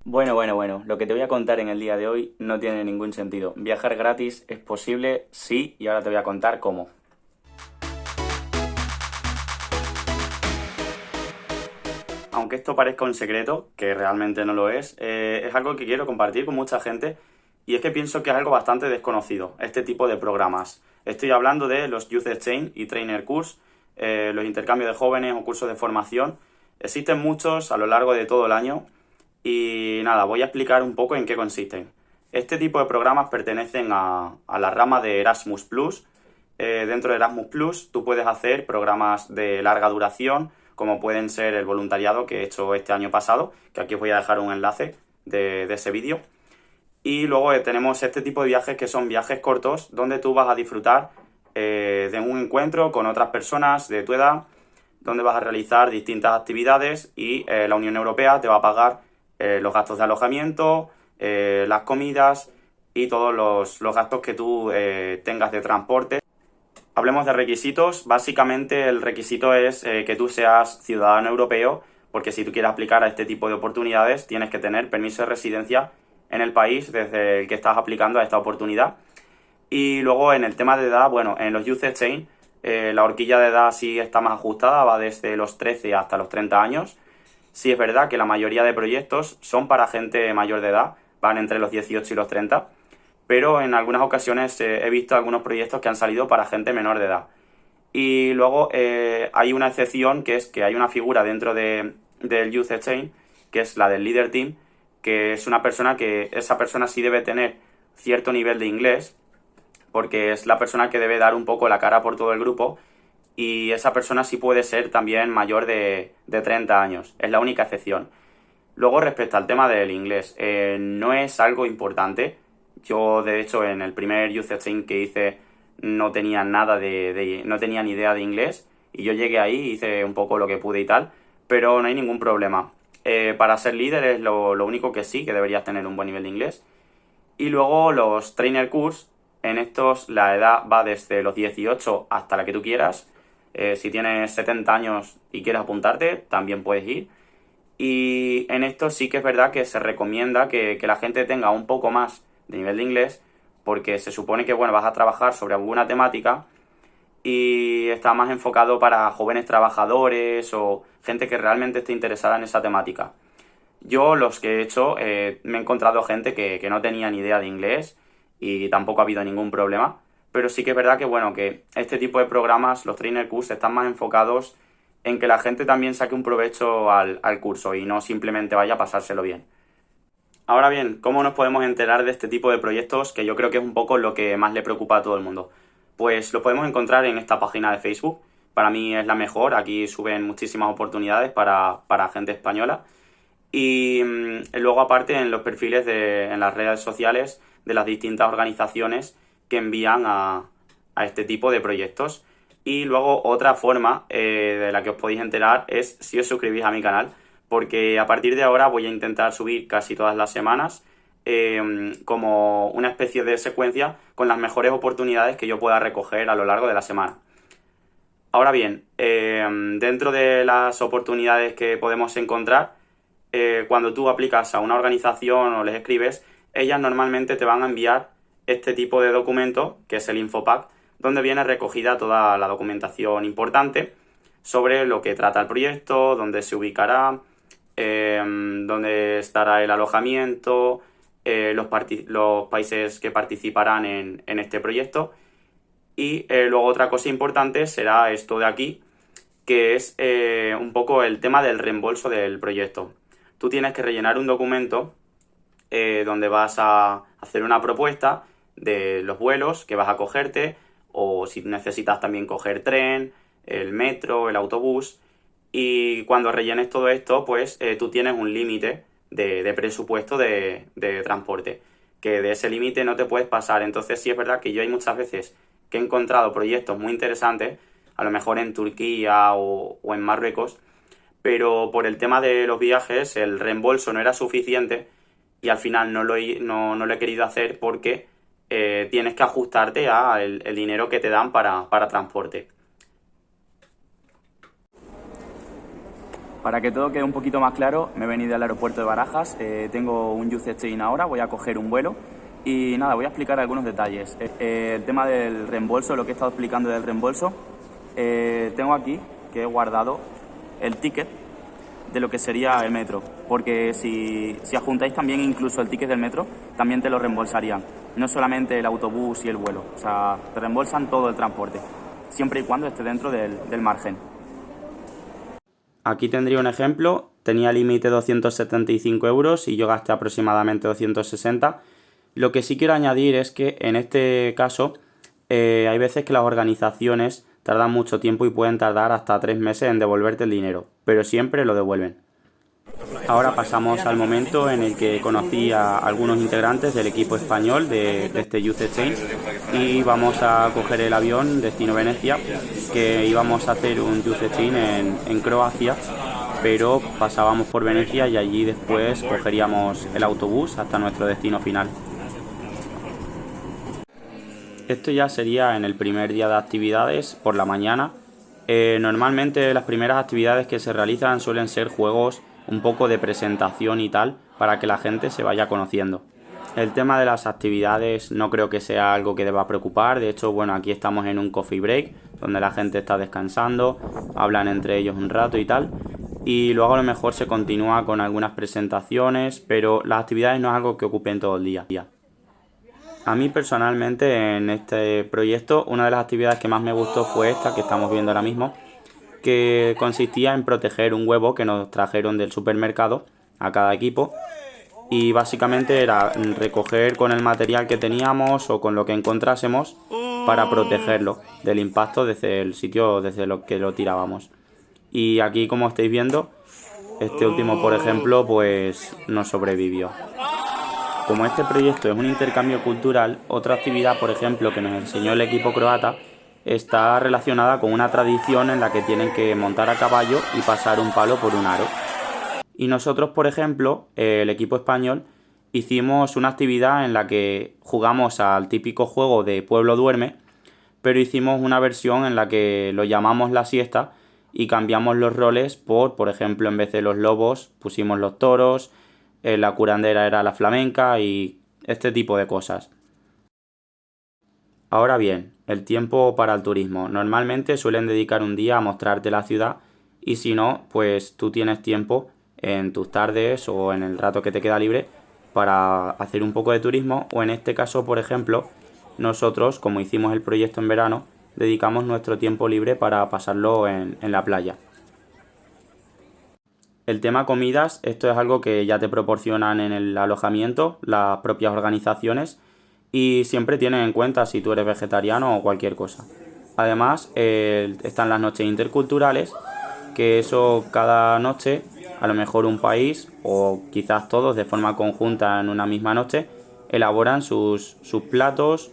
Bueno, lo que te voy a contar en el día de hoy no tiene ningún sentido. Viajar gratis es posible, sí, y ahora te voy a contar cómo. Aunque esto parezca un secreto, que realmente no lo es algo que quiero compartir con mucha gente y es que pienso que es algo bastante desconocido, este tipo de programas. Estoy hablando de los Youth Exchange y Trainer Course, los intercambios de jóvenes o cursos de formación. Existen muchos a lo largo de todo el año y nada, voy a explicar un poco en qué consisten. Este tipo de programas pertenecen a la rama de Erasmus Plus. Dentro de Erasmus Plus tú puedes hacer programas de larga duración, como pueden ser el voluntariado que he hecho este año pasado, que aquí os voy a dejar un enlace de ese vídeo. Y luego tenemos este tipo de viajes que son viajes cortos, donde tú vas a disfrutar de un encuentro con otras personas de tu edad, donde vas a realizar distintas actividades y la Unión Europea te va a pagar los gastos de alojamiento, las comidas y todos los gastos que tú tengas de transporte. Hablemos de requisitos. Básicamente el requisito es que tú seas ciudadano europeo, porque si tú quieres aplicar a este tipo de oportunidades tienes que tener permiso de residencia en el país desde el que estás aplicando a esta oportunidad. Y luego en el tema de edad, bueno, en los Youth Exchange la horquilla de edad sí está más ajustada, va desde los 13 hasta los 30 años. Sí es verdad que la mayoría de proyectos son para gente mayor de edad, van entre los 18 y los 30, pero en algunas ocasiones he visto algunos proyectos que han salido para gente menor de edad. Y luego hay una excepción, que es que hay una figura dentro del Youth Exchange, que es la del Leader Team, que es una persona que esa persona sí debe tener cierto nivel de inglés, porque es la persona que debe dar un poco la cara por todo el grupo, y esa persona sí puede ser también mayor de 30 años, es la única excepción. Luego, respecto al tema del inglés, no es algo importante. Yo, de hecho, en el primer Youth Exchange que hice no tenía nada no tenía ni idea de inglés y yo llegué ahí, hice un poco lo que pude y tal, pero no hay ningún problema. Para ser líder es lo único que sí, que deberías tener un buen nivel de inglés. Y luego los Trainer Course, en estos la edad va desde los 18 hasta la que tú quieras. Si tienes 70 años y quieres apuntarte, también puedes ir. Y en esto sí que es verdad que se recomienda que la gente tenga un poco más de nivel de inglés, porque se supone que bueno, vas a trabajar sobre alguna temática y está más enfocado para jóvenes trabajadores o gente que realmente esté interesada en esa temática. Yo los que he hecho me he encontrado gente que no tenía ni idea de inglés y tampoco ha habido ningún problema, pero sí que es verdad que bueno, que este tipo de programas, los Trainer Course, están más enfocados en que la gente también saque un provecho al curso y no simplemente vaya a pasárselo bien. Ahora bien, ¿cómo nos podemos enterar de este tipo de proyectos? Que yo creo que es un poco lo que más le preocupa a todo el mundo. Pues lo podemos encontrar en esta página de Facebook. Para mí es la mejor. Aquí suben muchísimas oportunidades para gente española. Y luego aparte en los perfiles en las redes sociales de las distintas organizaciones que envían a este tipo de proyectos. Y luego otra forma de la que os podéis enterar es si os suscribís a mi canal, porque a partir de ahora voy a intentar subir casi todas las semanas como una especie de secuencia con las mejores oportunidades que yo pueda recoger a lo largo de la semana. Ahora bien, dentro de las oportunidades que podemos encontrar, cuando tú aplicas a una organización o les escribes, ellas normalmente te van a enviar este tipo de documento, que es el Infopack, donde viene recogida toda la documentación importante sobre lo que trata el proyecto, dónde se ubicará, dónde estará el alojamiento, los países que participarán en este proyecto. Y luego otra cosa importante será esto de aquí, que es un poco el tema del reembolso del proyecto. Tú tienes que rellenar un documento donde vas a hacer una propuesta de los vuelos que vas a cogerte, o si necesitas también coger tren, el metro, el autobús. Y cuando rellenes todo esto, pues tú tienes un límite de presupuesto de transporte, que de ese límite no te puedes pasar. Entonces sí es verdad que yo hay muchas veces que he encontrado proyectos muy interesantes, a lo mejor en Turquía o en Marruecos, pero por el tema de los viajes el reembolso no era suficiente y al final no lo he querido hacer porque tienes que ajustarte al el dinero que te dan para transporte. Para que todo quede un poquito más claro, me he venido al aeropuerto de Barajas, tengo un Youth Exchange ahora, voy a coger un vuelo y nada, voy a explicar algunos detalles. El tema del reembolso, lo que he estado explicando del reembolso, tengo aquí que he guardado el ticket de lo que sería el metro, porque si adjuntáis también incluso el ticket del metro, también te lo reembolsarían, no solamente el autobús y el vuelo, o sea, te reembolsan todo el transporte, siempre y cuando esté dentro del margen. Aquí tendría un ejemplo, tenía límite 275 euros y yo gasté aproximadamente 260. Lo que sí quiero añadir es que en este caso hay veces que las organizaciones tardan mucho tiempo y pueden tardar hasta 3 meses en devolverte el dinero, pero siempre lo devuelven. Ahora pasamos al momento en el que conocí a algunos integrantes del equipo español de este Youth Exchange y vamos a coger el avión destino Venecia, que íbamos a hacer un Youth Exchange en Croacia, pero pasábamos por Venecia y allí después cogeríamos el autobús hasta nuestro destino final. Esto ya sería en el primer día de actividades por la mañana. Normalmente las primeras actividades que se realizan suelen ser juegos un poco de presentación y tal para que la gente se vaya conociendo. El tema de las actividades no creo que sea algo que deba preocupar. De hecho, bueno, aquí estamos en un coffee break donde la gente está descansando, hablan entre ellos un rato y tal. Y luego a lo mejor se continúa con algunas presentaciones, pero las actividades no es algo que ocupen todo el día. A mí personalmente en este proyecto una de las actividades que más me gustó fue esta que estamos viendo ahora mismo, que consistía en proteger un huevo que nos trajeron del supermercado a cada equipo y básicamente era recoger con el material que teníamos o con lo que encontrásemos para protegerlo del impacto desde el sitio desde lo que lo tirábamos. Y aquí, como estáis viendo, este último, por ejemplo, pues no sobrevivió. Como este proyecto es un intercambio cultural, otra actividad, por ejemplo, que nos enseñó el equipo croata, está relacionada con una tradición en la que tienen que montar a caballo y pasar un palo por un aro. Y nosotros, por ejemplo, el equipo español, hicimos una actividad en la que jugamos al típico juego de Pueblo Duerme, pero hicimos una versión en la que lo llamamos la siesta y cambiamos los roles por ejemplo, en vez de los lobos, pusimos los toros, la curandera era la flamenca y este tipo de cosas. Ahora bien, el tiempo para el turismo. Normalmente suelen dedicar un día a mostrarte la ciudad y si no, pues tú tienes tiempo en tus tardes o en el rato que te queda libre para hacer un poco de turismo o en este caso, por ejemplo, nosotros, como hicimos el proyecto en verano, dedicamos nuestro tiempo libre para pasarlo en la playa. El tema comidas, esto es algo que ya te proporcionan en el alojamiento las propias organizaciones y siempre tienen en cuenta si tú eres vegetariano o cualquier cosa. Además, están las noches interculturales, que eso cada noche, a lo mejor un país o quizás todos de forma conjunta en una misma noche, elaboran sus platos,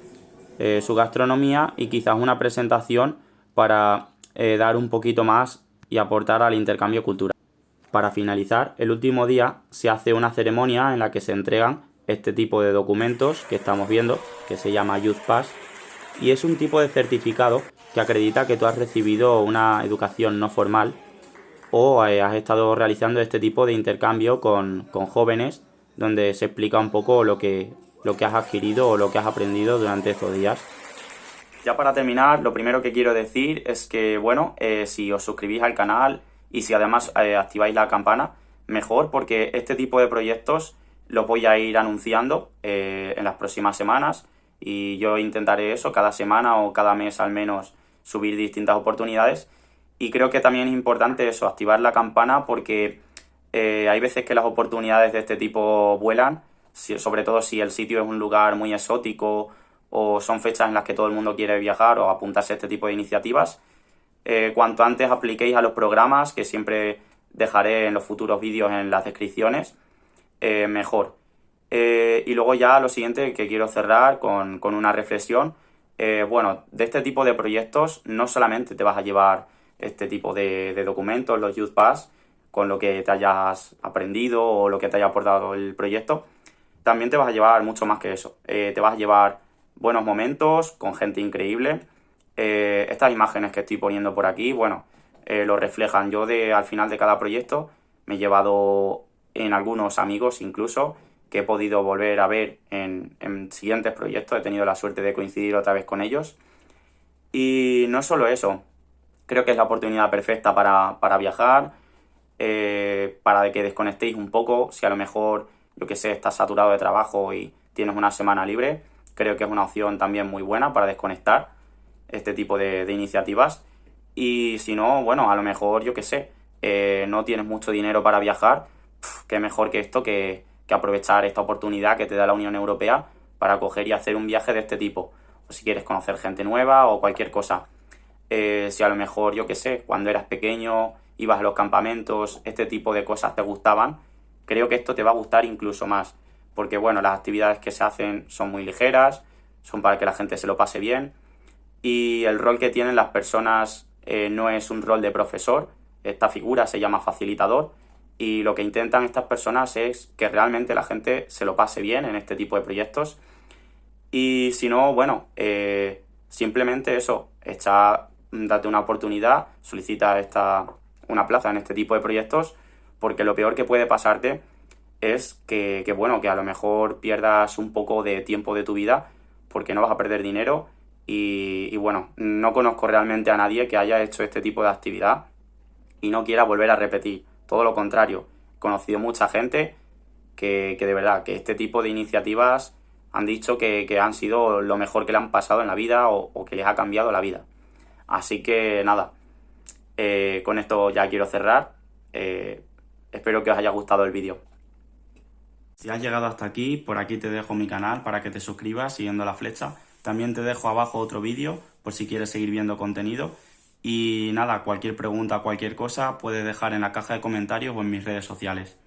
su gastronomía y quizás una presentación para dar un poquito más y aportar al intercambio cultural. Para finalizar, el último día se hace una ceremonia en la que se entregan este tipo de documentos que estamos viendo, que se llama Youth Pass, y es un tipo de certificado que acredita que tú has recibido una educación no formal o has estado realizando este tipo de intercambio con jóvenes, donde se explica un poco lo que has adquirido o lo que has aprendido durante estos días. Ya para terminar, lo primero que quiero decir es que, bueno, si os suscribís al canal y si además activáis la campana, mejor, porque este tipo de proyectos los voy a ir anunciando en las próximas semanas y yo intentaré eso cada semana o cada mes al menos subir distintas oportunidades y creo que también es importante eso, activar la campana porque hay veces que las oportunidades de este tipo vuelan, sobre todo si el sitio es un lugar muy exótico o son fechas en las que todo el mundo quiere viajar o apuntarse a este tipo de iniciativas. Cuanto antes apliquéis a los programas, que siempre dejaré en los futuros vídeos en las descripciones, mejor. Y luego ya lo siguiente que quiero cerrar con una reflexión. Bueno, de este tipo de proyectos no solamente te vas a llevar este tipo de documentos, los Youth Pass, con lo que te hayas aprendido o lo que te haya aportado el proyecto, también te vas a llevar mucho más que eso. Te vas a llevar buenos momentos con gente increíble. Estas imágenes que estoy poniendo por aquí, bueno, lo reflejan. Yo al final de cada proyecto me he llevado en algunos amigos incluso que he podido volver a ver en siguientes proyectos. He tenido la suerte de coincidir otra vez con ellos. Y no solo eso, creo que es la oportunidad perfecta para viajar, para que desconectéis un poco. Si a lo mejor, yo que sé, estás saturado de trabajo y tienes una semana libre, creo que es una opción también muy buena para desconectar este tipo de iniciativas. Y si no, bueno, a lo mejor, yo que sé, no tienes mucho dinero para viajar, qué mejor que esto, que aprovechar esta oportunidad que te da la Unión Europea para coger y hacer un viaje de este tipo. O si quieres conocer gente nueva o cualquier cosa. Si a lo mejor, yo que sé, cuando eras pequeño, ibas a los campamentos, este tipo de cosas te gustaban, creo que esto te va a gustar incluso más. Porque, bueno, las actividades que se hacen son muy ligeras, son para que la gente se lo pase bien. Y el rol que tienen las personas no es un rol de profesor, esta figura se llama facilitador. Y lo que intentan estas personas es que realmente la gente se lo pase bien en este tipo de proyectos. Y si no, bueno, simplemente eso, date una oportunidad, solicita una plaza en este tipo de proyectos, porque lo peor que puede pasarte es bueno, que a lo mejor pierdas un poco de tiempo de tu vida, porque no vas a perder dinero. Y bueno, no conozco realmente a nadie que haya hecho este tipo de actividad y no quiera volver a repetir. Todo lo contrario, he conocido mucha gente que de verdad, que este tipo de iniciativas han dicho que han sido lo mejor que le han pasado en la vida o que les ha cambiado la vida. Así que nada, con esto ya quiero cerrar. Espero que os haya gustado el vídeo. Si has llegado hasta aquí, por aquí te dejo mi canal para que te suscribas siguiendo la flecha. También te dejo abajo otro vídeo por si quieres seguir viendo contenido. Y nada, cualquier pregunta, cualquier cosa, puedes dejar en la caja de comentarios o en mis redes sociales.